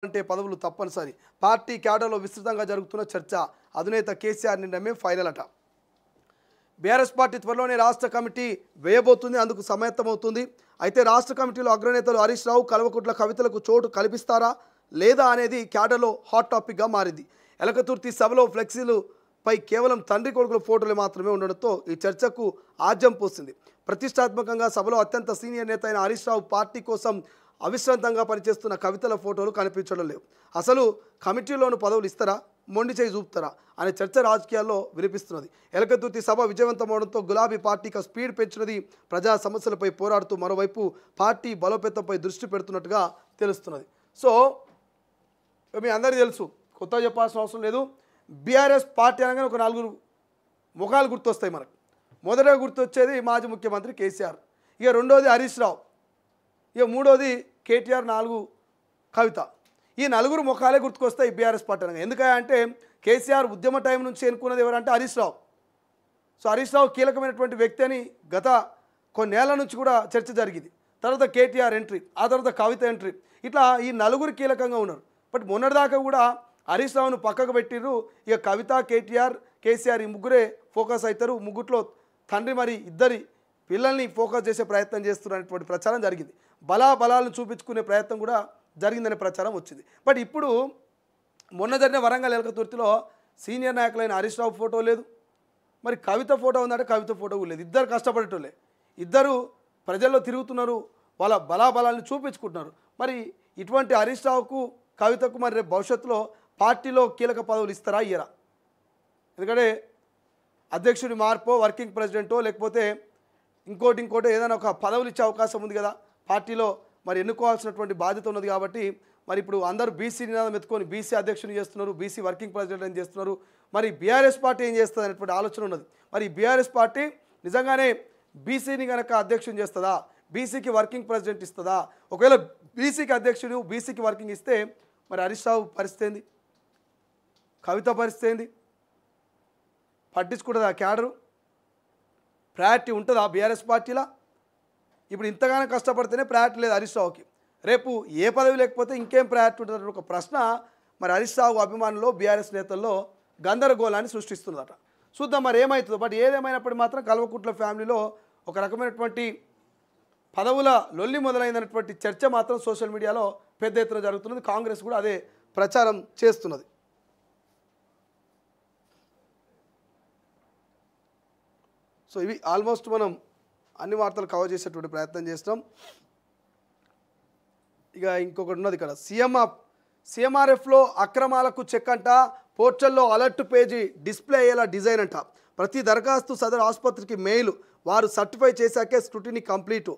అంటే పదవులు తప్పనిసరి. పార్టీ క్యాడర్లో విస్తృతంగా జరుగుతున్న చర్చ. అధినేత కేసీఆర్ నిర్ణయమే ఫైనల్ అట. బీఆర్ఎస్ పార్టీ త్వరలోనే రాష్ట్ర కమిటీ వేయబోతుంది. అందుకు సమాయత్తమవుతుంది. అయితే రాష్ట్ర కమిటీలో అగ్రనేతలు హరీష్ రావు, కల్వకుంట్ల కవితలకు చోటు కల్పిస్తారా లేదా అనేది క్యాడర్లో హాట్ టాపిక్గా మారింది. ఎలకతుర్తి సభలో ఫ్లెక్సీలపై కేవలం తండ్రి కొడుకుల ఫోటోలు మాత్రమే ఉండడంతో ఈ చర్చకు ఆజ్యం పోసింది. ప్రతిష్టాత్మకంగా సభలో అత్యంత సీనియర్ నేత అయిన హరీష్ రావు, పార్టీ కోసం అవిశ్రాంతంగా పనిచేస్తున్న కవితల ఫోటోలు కనిపించడం లేవు. అసలు కమిటీలోను పదవులు ఇస్తారా, మొండి చేయి చూపుతారా అనే చర్చ రాజకీయాల్లో వినిపిస్తున్నది. ఎలకతుర్తి సభ విజయవంతమవడంతో గులాబీ పార్టీకి స్పీడ్ పెంచినది. ప్రజా సమస్యలపై పోరాడుతూ మరోవైపు పార్టీ బలోపేతంపై దృష్టి పెడుతున్నట్టుగా తెలుస్తున్నది. సో మీ అందరికీ తెలుసు, కొత్తగా చెప్పాల్సిన అవసరం లేదు. బీఆర్ఎస్ పార్టీ అనగానే ఒక 4 ముఖాలు గుర్తొస్తాయి మనకు. మొదటగా గుర్తొచ్చేది మాజీ ముఖ్యమంత్రి కేసీఆర్, ఇక రెండోది హరీష్ రావు, ఇక మూడోది కేటీఆర్, 4 కవిత. ఈ 4 ముఖాలే గుర్తుకొస్తాయి బీఆర్ఎస్ పార్టీ అనగా. ఎందుకంటే కేసీఆర్ ఉద్యమ టైం నుంచి ఎన్నుకున్నది ఎవరంటే హరీష్ రావు. సో హరీష్ రావు కీలకమైనటువంటి వ్యక్తి అని గత కొన్నేళ్ల నుంచి కూడా చర్చ జరిగింది. తర్వాత కేటీఆర్ ఎంట్రీ, ఆ తర్వాత కవిత ఎంట్రీ, ఇట్లా ఈ 4 కీలకంగా ఉన్నారు. బట్ మొన్నటిదాకా కూడా హరీష్ రావును పక్కకు పెట్టిర్రు. ఇక కవిత, కేటీఆర్, కేసీఆర్ ఈ ముగ్గురే ఫోకస్ అవుతారు. ముగ్గుట్లో తండ్రి మరి ఇద్దరి పిల్లల్ని ఫోకస్ చేసే ప్రయత్నం చేస్తున్నటువంటి ప్రచారం జరిగింది. బలాలను చూపించుకునే ప్రయత్నం కూడా జరిగిందనే ప్రచారం వచ్చింది. బట్ ఇప్పుడు మొన్న జరిగిన వరంగల్ ఎలకతుర్తిలో సీనియర్ నాయకులైన హరీష్ రావు ఫోటో లేదు, మరి కవిత ఫోటో ఉందంటే కవిత ఫోటో లేదు. ఇద్దరు కష్టపడేటోళ్ళే, ఇద్దరు ప్రజల్లో తిరుగుతున్నారు, వాళ్ళ బలాలను చూపించుకుంటున్నారు. మరి ఇటువంటి హరీష్ రావుకు, కవితకు మరి రేపు భవిష్యత్తులో పార్టీలో కీలక పదవులు ఇస్తారా ఇయ్యరా? ఎందుకంటే అధ్యక్షుడి మార్పో, వర్కింగ్ ప్రెసిడెంటో, లేకపోతే ఇంకోటి ఏదైనా ఒక పదవులు ఇచ్చే అవకాశం ఉంది కదా పార్టీలో. మరి ఎన్నుకోవాల్సినటువంటి బాధ్యత ఉన్నది కాబట్టి మరి ఇప్పుడు అందరూ బీసీ నినాదం ఎత్తుకొని బీసీ అధ్యక్షుని చేస్తున్నారు, బీసీ వర్కింగ్ ప్రెసిడెంట్ అని చేస్తున్నారు. మరి బీఆర్ఎస్ పార్టీ ఏం చేస్తుంది అనేటువంటి ఆలోచన ఉన్నది. మరి బీఆర్ఎస్ పార్టీ నిజంగానే బీసీని కనుక అధ్యక్షుని చేస్తుందా, బీసీకి వర్కింగ్ ప్రెసిడెంట్ ఇస్తుందా? ఒకవేళ బీసీకి అధ్యక్షుడు, బీసీకి వర్కింగ్ ఇస్తే మరి హరీష్ రావు పరిస్థితి ఏంది, కవిత పరిస్థితి ఏంది? పట్టించుకుంటుందా క్యాడరు? ప్రయారిటీ ఉంటుందా బీఆర్ఎస్ పార్టీలా? ఇప్పుడు ఇంతగానో కష్టపడితేనే ప్రయారిటీ లేదు హరీష్ రావుకి. రేపు ఏ పదవి లేకపోతే ఇంకేం ప్రయారిటీ ఉంటుంది ఒక ప్రశ్న మరి హరీష్ రావు అభిమానుల్లో, బీఆర్ఎస్ నేతల్లో గందరగోళాన్ని సృష్టిస్తుందట. చూద్దాం మరి ఏమవుతుందో. బట్ ఏదేమైనప్పటికీ మాత్రం కల్వకుంట్ల ఫ్యామిలీలో ఒక రకమైనటువంటి పదవుల లొల్లి మొదలైనటువంటి చర్చ మాత్రం సోషల్ మీడియాలో పెద్ద ఎత్తున జరుగుతున్నది. కాంగ్రెస్ కూడా అదే ప్రచారం చేస్తున్నది. సో ఇవి ఆల్మోస్ట్ మనం అన్ని వార్తలు కవర్ చేసేటువంటి ప్రయత్నం చేస్తాం. ఇక ఇంకొకటి ఉన్నది ఇక్కడ, సీఎంఆర్ఎఫ్లో అక్రమాలకు చెక్ అంట, పోర్టల్లో అలర్ట్ పేజీ డిస్ప్లే అయ్యేలా డిజైన్ అంట. ప్రతి దరఖాస్తు సదరు ఆసుపత్రికి మెయిల్, వారు సర్టిఫై చేశాకే స్క్రూటినీ కంప్లీట్.